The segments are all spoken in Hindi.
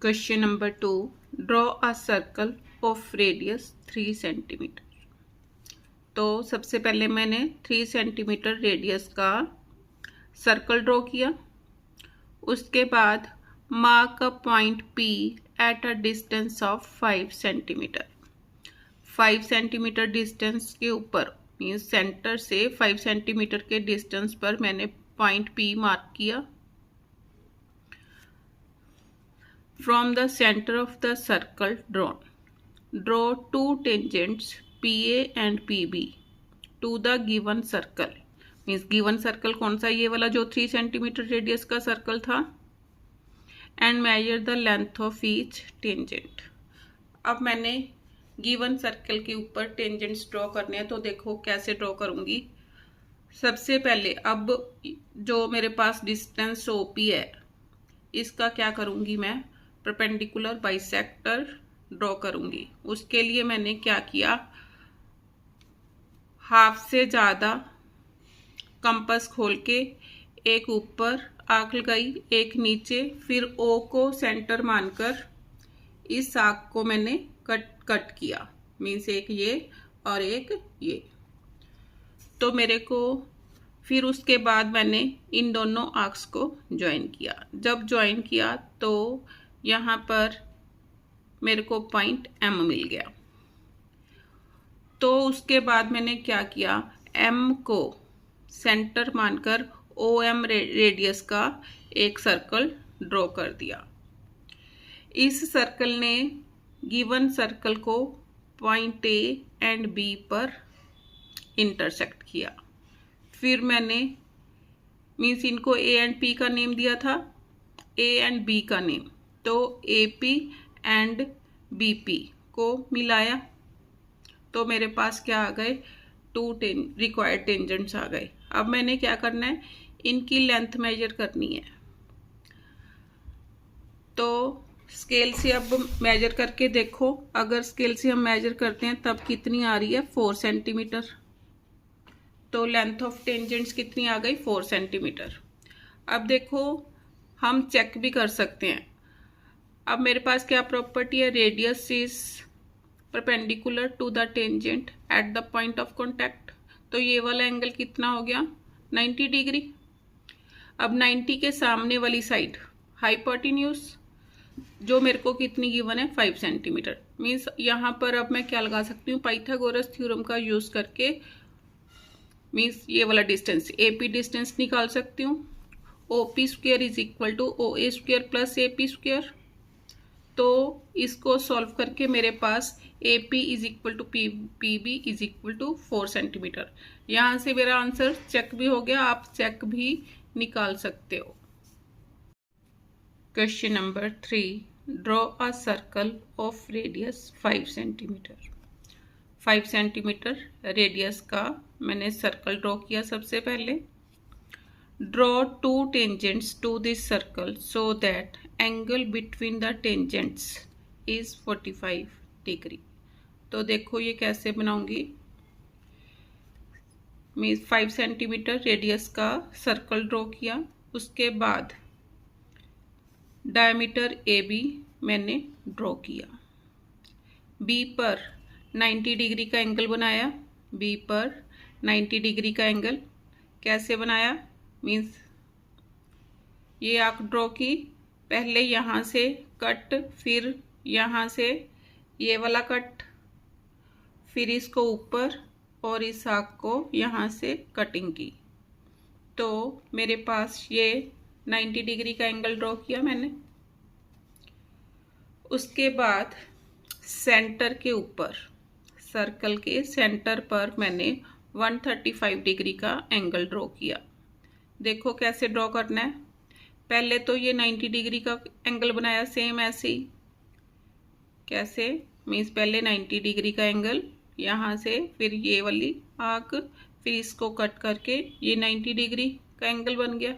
Question number 2. Draw a circle of radius 3 centimetre. तो सबसे पहले मैंने 3 सेंटीमीटर रेडियस का सर्कल ड्रॉ किया। उसके बाद mark a point P at a distance of 5 centimetre. 5 centimetre distance के ऊपर मीन्स सेंटर से 5 सेंटीमीटर के डिस्टेंस पर मैंने पॉइंट P मार्क किया। From the center of the circle drawn, draw two tangents PA and PB to the given circle. Means given circle कौन सा, ये वाला जो 3 सेंटीमीटर रेडियस का सर्कल था। And measure the length of each tangent. अब मैंने गिवन सर्कल के ऊपर टेंजेंट्स ड्रॉ करने हैं, तो देखो कैसे ड्रॉ करूँगी। सबसे पहले अब जो मेरे पास डिस्टेंस OP है, इसका क्या करूँगी, मैं परपेंडिकुलर बाइसेक्टर ड्रॉ करूँगी। उसके लिए मैंने क्या किया, हाफ से ज़्यादा कंपास खोल के एक ऊपर आर्क लगाई, एक नीचे, फिर O को सेंटर मानकर इस आर्क को मैंने कट किया। मीन्स एक ये और एक ये। तो मेरे को फिर उसके बाद मैंने इन दोनों आर्क्स को ज्वाइन किया। जब ज्वाइन किया तो यहाँ पर मेरे को पॉइंट M मिल गया। तो उसके बाद मैंने क्या किया, M को सेंटर मानकर OM रेडियस का एक सर्कल ड्रॉ कर दिया। इस सर्कल ने गिवन सर्कल को पॉइंट A एंड B पर इंटरसेक्ट किया। फिर मैंने मीन्स इनको A एंड P का नेम दिया था, A एंड B का नेम, तो AP एंड BP को मिलाया, तो मेरे पास क्या आ गए, 2 रिक्वायर्ड टेंजेंट्स आ गए। अब मैंने क्या करना है, इनकी लेंथ मेजर करनी है। तो स्केल से अब मेजर करके देखो, अगर स्केल से हम मेजर करते हैं तब कितनी आ रही है, 4 सेंटीमीटर। तो लेंथ ऑफ टेंजेंट्स कितनी आ गई, 4 सेंटीमीटर। अब देखो हम चेक भी कर सकते हैं। अब मेरे पास क्या प्रॉपर्टी है, radius is perpendicular to the tangent at the point of contact. तो ये वाला एंगल कितना हो गया, 90 डिग्री। अब 90 के सामने वाली साइड हाइपोटेन्यूज जो मेरे को कितनी गिवन है, 5 सेंटीमीटर। मीन्स यहाँ पर अब मैं क्या लगा सकती हूँ, पाइथागोरस थ्योरम का यूज करके मीन्स ये वाला डिस्टेंस AP डिस्टेंस निकाल सकती हूँ। OP square is equal to OA square plus AP square. तो इसको सॉल्व करके मेरे पास AP is equal to PB is equal to 4 centimetre. यहाँ से मेरा आंसर चेक भी हो गया, आप चेक भी निकाल सकते हो। Question number 3. Draw a circle of radius 5 centimetre. 5 centimetre radius का मैंने सर्कल ड्रॉ किया। सबसे पहले draw 2 tangents to this circle so that angle between the tangents is 45 degree. तो देखो ये कैसे बनाऊंगी, मैं 5 सेंटीमीटर रेडियस का सर्कल ड्रॉ किया। उसके बाद डायमीटर AB मैंने ड्रॉ किया। B पर 90 डिग्री का एंगल बनाया। B पर 90 डिग्री का एंगल कैसे बनाया, मीन्स ये आर्क ड्रॉ की, पहले यहाँ से कट, फिर यहाँ से ये वाला कट, फिर इसको ऊपर और इस आर्क को यहाँ से कटिंग की। तो मेरे पास ये 90 डिग्री का एंगल ड्रॉ किया मैंने। उसके बाद सेंटर के ऊपर, सर्कल के सेंटर पर मैंने 135 डिग्री का एंगल ड्रॉ किया। देखो कैसे ड्रॉ करना है। पहले तो ये 90 डिग्री का एंगल बनाया, सेम ऐसे ही। कैसे, मीन्स पहले 90 डिग्री का एंगल यहाँ से, फिर ये वाली आर्क, फिर इसको कट करके ये 90 डिग्री का एंगल बन गया।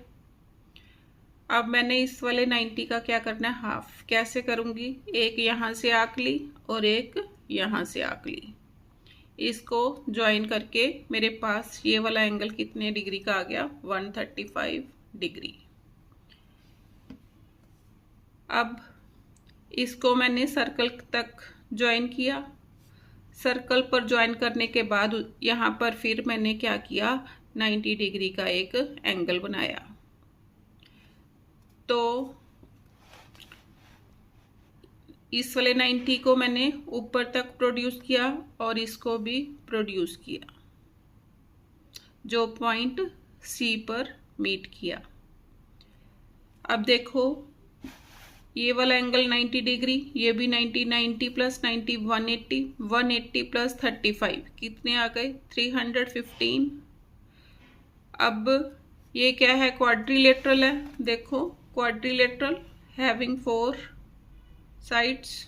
अब मैंने इस वाले 90 का क्या करना है, हाफ। कैसे करूँगी, एक यहाँ से आर्क ली और एक यहाँ से आर्क ली, इसको ज्वाइन करके मेरे पास ये वाला एंगल कितने डिग्री का आ गया, 135 डिग्री। अब इसको मैंने सर्कल तक ज्वाइन किया। सर्कल पर ज्वाइन करने के बाद यहाँ पर फिर मैंने क्या किया, 90 डिग्री का एक एंगल बनाया। तो इस वाले 90 को मैंने ऊपर तक प्रोड्यूस किया और इसको भी प्रोड्यूस किया, जो पॉइंट सी पर मीट किया। अब देखो ये वाला एंगल 90 डिग्री, ये भी 90, 90 प्लस 90 180, 180 प्लस 35 कितने आ गए, 315। अब ये क्या है, क्वाड्रिलेटरल है। देखो क्वाड्रिलेटरल हैविंग 4 साइड्स,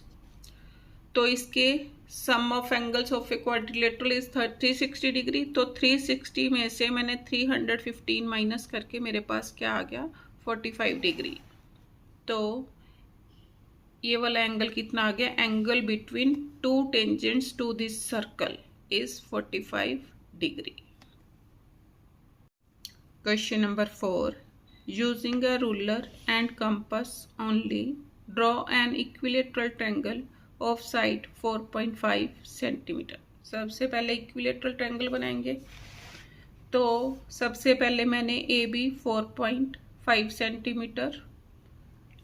तो इसके sum of angles of a quadrilateral is 360 degree. तो 360 में से मैंने 315 माइनस करके मेरे पास क्या आ गया, 45 डिग्री। तो ये वाला एंगल कितना आ गया, angle between two tangents to this circle is 45 degree. Question number 4, using a ruler and compass only draw an equilateral triangle of side 4.5 centimetre. सबसे पहले इक्विलेटरल ट्रायंगल बनाएंगे। तो सबसे पहले मैंने A B 4.5 centimetre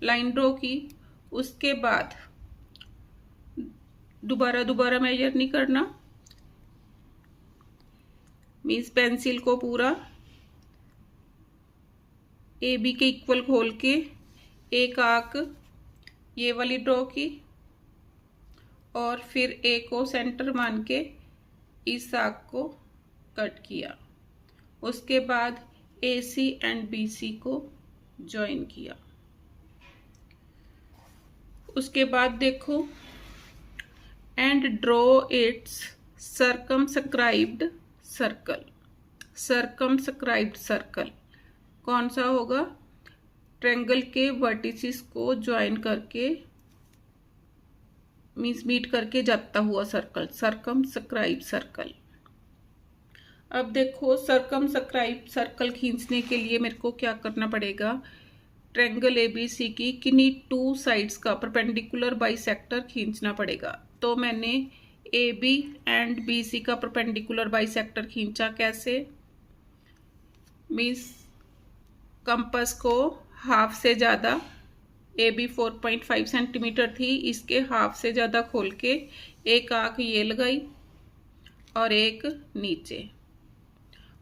line draw की। उसके बाद दोबारा मेजर नहीं करना, मीन्स पेंसिल को पूरा ए बी के इक्वल खोल के एक आर्क ये वाली ड्रॉ की और फिर ए को सेंटर मान के इस आर्क को कट किया। उसके बाद ए सी एंड बी सी को ज्वाइन किया। उसके बाद देखो, and draw it's circumscribed circle. Circumscribed circle कौन सा होगा, ट्रायंगल के वर्टिसेस को ज्वाइन करके मीन्स मीट करके जाता हुआ सर्कल, सर्कमस्क्राइब्ड सर्कल। अब देखो सर्कमस्क्राइब्ड सर्कल खींचने के लिए मेरे को क्या करना पड़ेगा, ट्रायंगल एबीसी की किन्हीं टू साइड्स का परपेंडिकुलर बाइसेक्टर खींचना पड़ेगा। तो मैंने A B and B C का परपेंडिकुलर बाइसेक्टर खींचा। कैसे, मीन्स कंपास को हाफ से ज़्यादा, ए बी 4.5 सेंटीमीटर थी, इसके हाफ से ज़्यादा खोल के एक आंख ये लगाई और एक नीचे।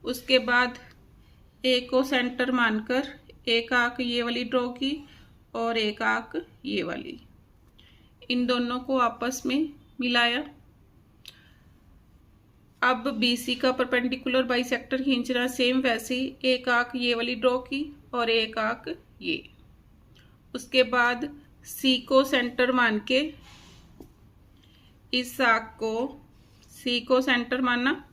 उसके बाद ए को सेंटर मानकर एक आंख ये वाली ड्रॉ की और एक आंख ये वाली, इन दोनों को आपस में मिलाया। अब BC का परपेंडिकुलर बाइसेक्टर खींचना, सेम वैसे ही एक आंख ये वाली ड्रॉ की और एक आंख ये। उसके बाद C को सेंटर मान के इस आंख को, C को सेंटर माना,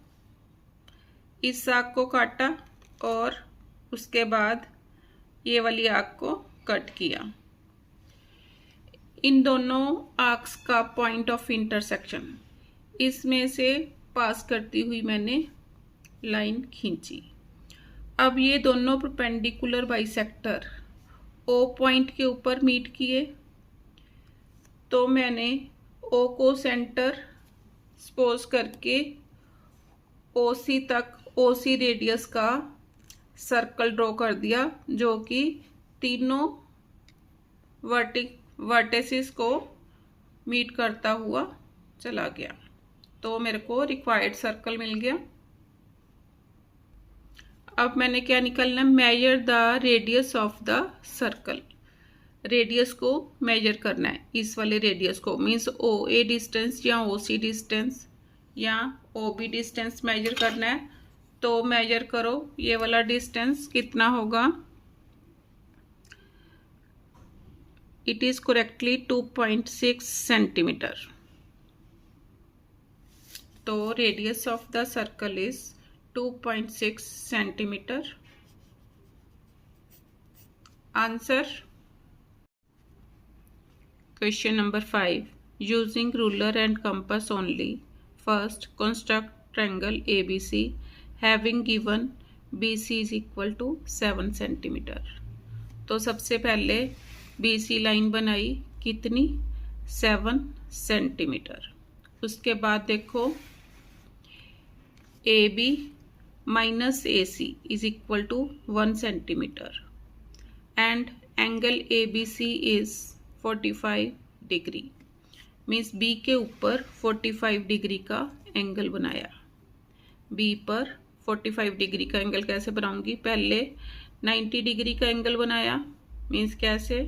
इस आंख को काटा और उसके बाद ये वाली आर्क को कट किया। इन दोनों आर्क्स का पॉइंट ऑफ इंटरसेक्शन इसमें से पास करती हुई मैंने लाइन खींची। अब ये दोनों परपेंडिकुलर बाइसेक्टर ओ पॉइंट के ऊपर मीट किए। तो मैंने ओ को सेंटर सपोज करके OC तक, OC रेडियस का सर्कल ड्रॉ कर दिया, जो कि तीनों वर्टिसेस को मीट करता हुआ चला गया। तो मेरे को रिक्वायर्ड सर्कल मिल गया। अब मैंने क्या निकालना, measure the radius of the circle. Radius को मेजर करना है, इस वाले रेडियस को, मीन्स OA डिस्टेंस या OC डिस्टेंस या OB डिस्टेंस मेजर करना है। तो मेजर करो, ये वाला डिस्टेंस कितना होगा, इट इज करेक्टली 2.6 सेंटीमीटर। तो radius of the circle is 2.6 centimetre. Answer. Question number 5, using ruler and compass only, first construct triangle ABC having given BC is equal to 7 centimetre. तो सबसे पहले BC लाइन बनाई, कितनी, 7 सेंटीमीटर। उसके बाद देखो A B minus A C is equal to 1 centimetre and angle A B C is 45 degree. Means B के ऊपर 45 डिग्री का एंगल बनाया। बी पर 45 डिग्री का एंगल कैसे बनाऊंगी, पहले 90 डिग्री का एंगल बनाया। मीन्स कैसे,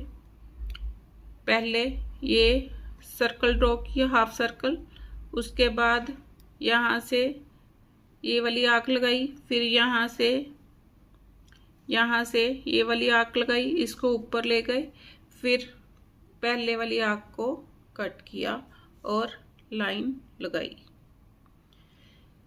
पहले ये सर्कल ड्रॉ किया, हाफ सर्कल। उसके बाद यहाँ से ये वाली आर्क लगाई, फिर यहाँ से ये वाली आर्क लगाई, इसको ऊपर ले गए, फिर पहले वाली आर्क को कट किया और लाइन लगाई।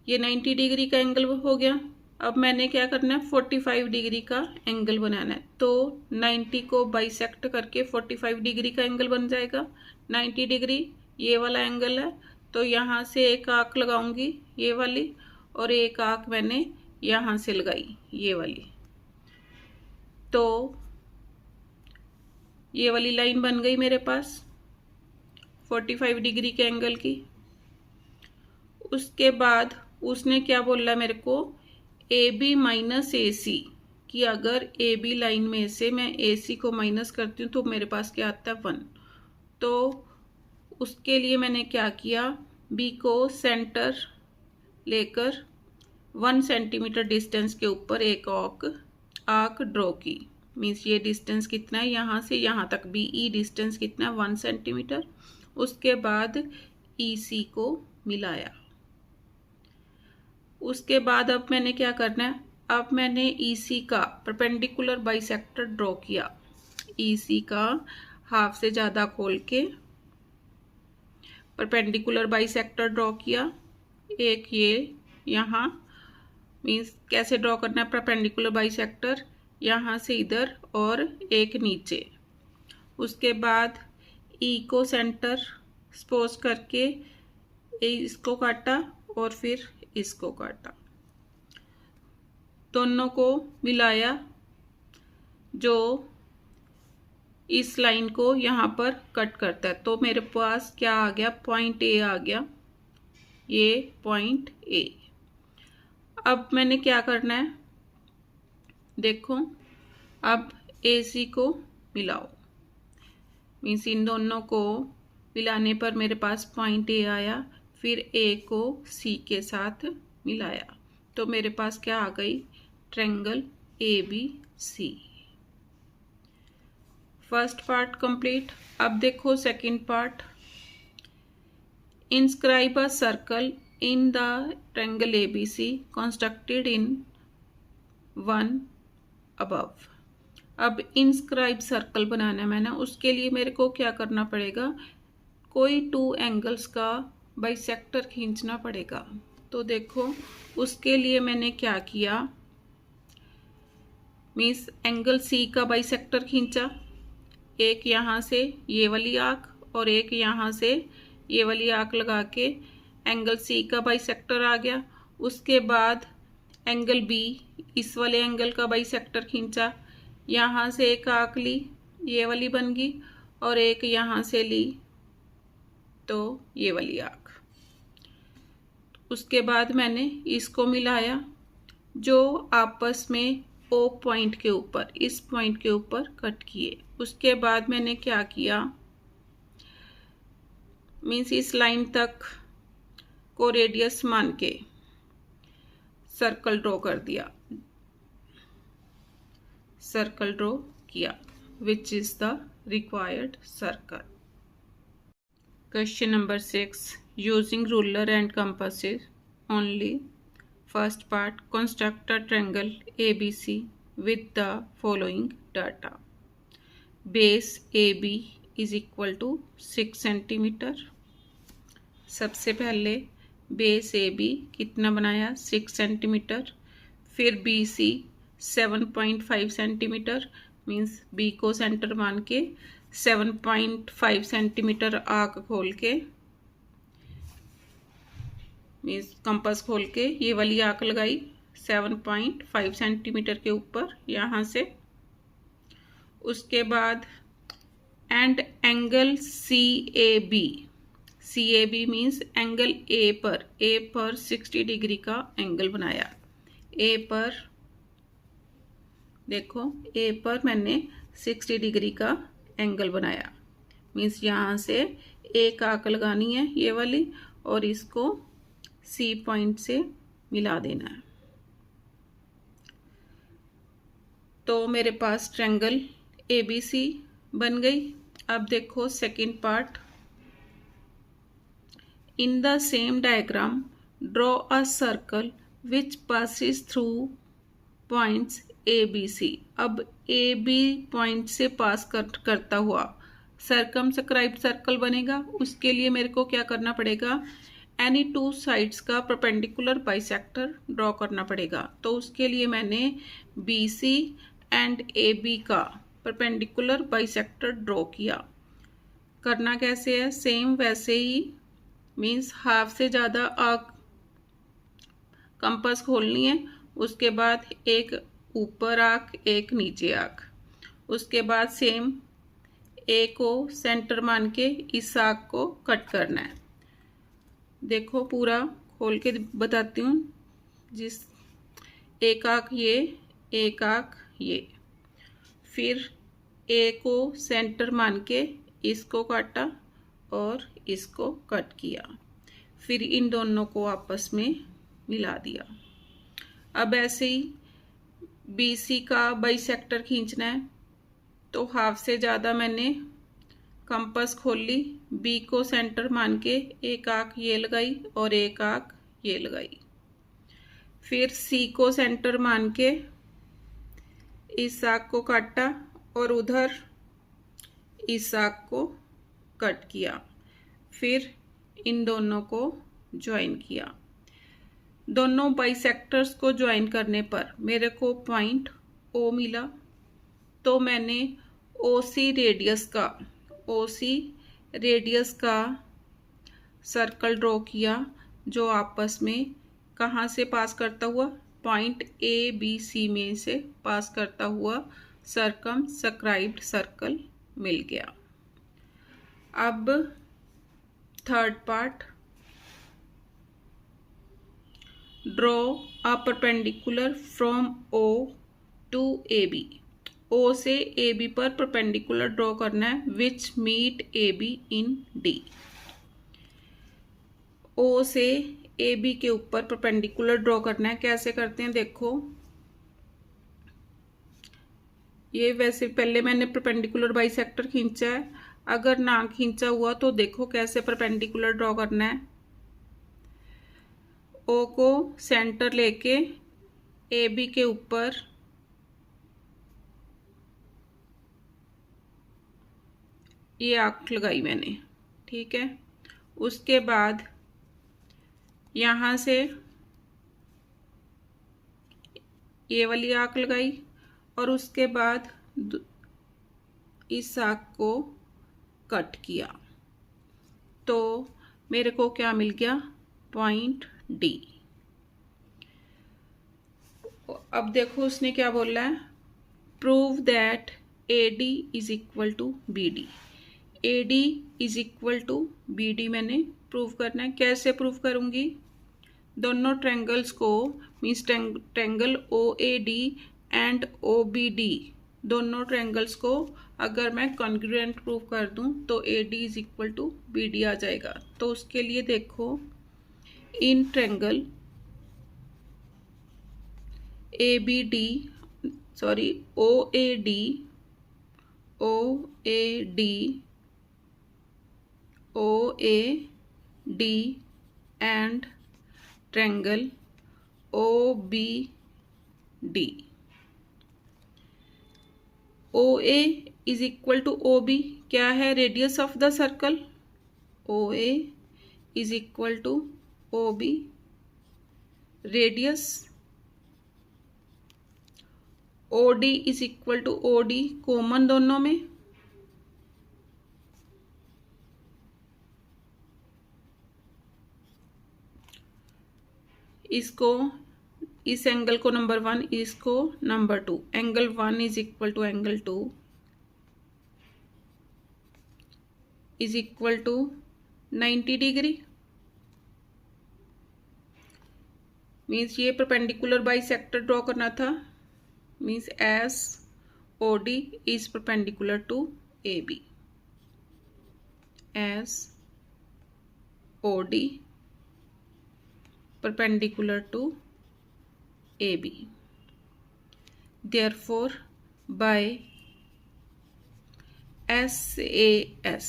ये 90 डिग्री का एंगल हो गया। अब मैंने क्या करना है, 45 डिग्री का एंगल बनाना है। तो 90 को बाइसेक्ट करके 45 डिग्री का एंगल बन जाएगा। 90 डिग्री ये वाला एंगल है, तो यहाँ से एक आर्क लगाऊंगी ये वाली, और एक आर्क मैंने यहाँ से लगाई ये वाली। तो ये वाली लाइन बन गई मेरे पास 45 डिग्री के एंगल की। उसके बाद उसने क्या बोला मेरे को, ए बी माइनस ए सी, कि अगर ए बी लाइन में से मैं ए सी को माइनस करती हूँ तो मेरे पास क्या आता है 1। तो उसके लिए मैंने क्या किया, बी को सेंटर लेकर 1 सेंटीमीटर डिस्टेंस के ऊपर एक आर्क ड्रॉ की। मीन्स ये डिस्टेंस कितना है, यहाँ से यहाँ तक बी ई डिस्टेंस कितना है 1 सेंटीमीटर। उसके बाद ई सी को मिलाया। उसके बाद अब मैंने क्या करना है, अब मैंने ई सी का परपेंडिकुलर बाइसेक्टर ड्रॉ किया। ई सी का हाफ से ज़्यादा खोल के परपेंडिकुलर बाइसेक्टर ड्रॉ किया। एक ये यहाँ, मीन्स कैसे ड्रॉ करना है परपेंडिकुलर बाइसेक्टर, यहाँ से इधर और एक नीचे। उसके बाद ई को सेंटर सपोज करके इसको काटा और फिर इसको काटा, दोनों को मिलाया। जो इस लाइन को यहाँ पर कट करता है, तो मेरे पास क्या आ गया, पॉइंट ए आ गया, ये पॉइंट ए। अब मैंने क्या करना है, देखो अब ए सी को मिलाओ। मीन्स इन दोनों को मिलाने पर मेरे पास पॉइंट ए आया, फिर ए को सी के साथ मिलाया, तो मेरे पास क्या आ गई, triangle A B C. First part complete. अब देखो second part. Inscribe a circle in the triangle A B C constructed in 1 above. अब इंस्क्राइब सर्कल बनाना है मैंने, उसके लिए मेरे को क्या करना पड़ेगा, कोई 2 एंगल्स का बाइसेक्टर खींचना पड़ेगा। तो देखो उसके लिए मैंने क्या किया, मीन्स एंगल सी का बाइसेक्टर खींचा, एक यहाँ से ये वाली आर्क और एक यहाँ से ये वाली आर्क लगा के एंगल सी का बाइसेक्टर आ गया। उसके बाद एंगल बी, इस वाले एंगल का बाइसेक्टर खींचा, यहाँ से एक आर्क ली, ये वाली बन गई, और एक यहाँ से ली तो ये वाली आर्क। उसके बाद मैंने इसको मिलाया, जो आपस में ओ पॉइंट के ऊपर, इस पॉइंट के ऊपर कट किए। उसके बाद मैंने क्या किया, मीन्स इस लाइन तक को रेडियस मान के सर्कल ड्रॉ कर दिया, सर्कल ड्रॉ किया, which is the required circle. Question number 6. Using ruler and compasses only. First part. Construct a triangle ABC with the following data. Base AB is equal to 6 centimetre. सबसे पहले बेस AB कितना बनाया, 6 सेंटीमीटर। फिर BC 7.5 सेंटीमीटर, मीन्स B को सेंटर मान के 7.5 सेंटीमीटर आर्क खोल के, मीन्स कंपास खोल के ये वाली आर्क लगाई 7.5 सेंटीमीटर के ऊपर यहाँ से। उसके बाद and angle CAB, CAB means angle A पर 60 डिग्री का एंगल बनाया। ए पर देखो, ए पर मैंने 60 डिग्री का एंगल बनाया, मीन्स यहाँ से एक आंख लगानी है ये वाली और इसको C पॉइंट से मिला देना है। तो मेरे पास ट्रायंगल ABC बन गई। अब देखो second part. In the same diagram draw a circle which passes through points ABC। अब AB पॉइंट से पास करता हुआ सर्कमस्क्राइब्ड सर्कल बनेगा। उसके लिए मेरे को क्या करना पड़ेगा, एनी टू साइड्स का परपेंडिकुलर बाइसेक्टर ड्रॉ करना पड़ेगा। तो उसके लिए मैंने BC एंड AB का परपेंडिकुलर बाइसेक्टर ड्रॉ किया। करना कैसे है, सेम वैसे ही, मीन्स हाफ से ज़्यादा आर्क कंपास खोलनी है। उसके बाद एक ऊपर आर्क, एक नीचे आर्क। उसके बाद सेम ए को सेंटर मान के इस आर्क को कट करना है। देखो पूरा खोल के बताती हूँ। जिस एक आर्क ये, एक आर्क ये, फिर ए को सेंटर मान के इसको काटा और इसको कट किया, फिर इन दोनों को आपस में मिला दिया। अब ऐसे ही BC का बाइसेक्टर खींचना है। तो हाफ से ज़्यादा मैंने कंपास खोल ली, B को सेंटर मान के एक आंख ये लगाई और एक आंख ये लगाई। फिर C को सेंटर मान के इस आंख को काटा और उधर इस आंख को कट किया, फिर इन दोनों को ज्वाइन किया। दोनों बाइसेक्टर्स को ज्वाइन करने पर मेरे को पॉइंट O मिला। तो मैंने OC रेडियस का सर्कल ड्रॉ किया, जो आपस में कहाँ से पास करता हुआ, पॉइंट ABC में से पास करता हुआ सर्कमस्क्राइब्ड सर्कल मिल गया। अब third part, draw a perpendicular from O to AB। O से AB पर परपेंडिकुलर ड्रॉ करना है, which meet AB in D। O से AB के ऊपर परपेंडिकुलर ड्रॉ करना है। कैसे करते हैं देखो, ये वैसे पहले मैंने परपेंडिकुलर बाइसेक्टर खींचा है। अगर ना खींचा हुआ तो देखो कैसे परपेंडिकुलर ड्रॉ करना है। O को सेंटर लेके AB के ऊपर ये आर्क लगाई मैंने, ठीक है। उसके बाद यहाँ से ये वाली आर्क लगाई और उसके बाद इस आर्क को कट किया। तो मेरे को क्या मिल गया, पॉइंट D। अब देखो उसने क्या बोला है, prove that AD is equal to BD। AD is equal to BD मैंने प्रूव करना है। कैसे प्रूव करूँगी, दोनों ट्रायंगल्स को, means triangle OAD and OBD, दोनों ट्रायंगल्स को अगर मैं कॉन्ग्रुएंट प्रूव कर दूं तो AD is equal to BD आ जाएगा। तो उसके लिए देखो, in triangle OAD and triangle OBD। OA is equal to OB क्या है, radius of the circle. OA is equal to OB radius. OD is equal to OD common दोनों में। इसको, इस एंगल को नंबर 1, इसको number 2। Angle 1 is equal to angle 2। Is equal to 90 degree. Means ये परपेंडिकुलर बाइसेक्टर ड्रॉ करना था। Means S O D is perpendicular to A B. S O D perpendicular to AB. Therefore, by SAS,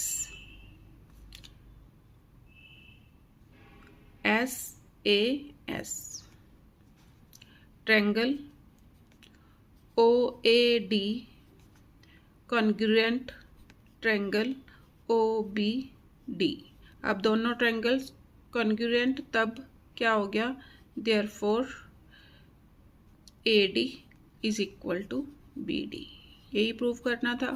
triangle OAD congruent triangle OBD। अब दोनों ट्रायंगल्स कॉन्ग्रुएंट, तब क्या हो गया, therefore AD is equal to BD। यही प्रूव करना था।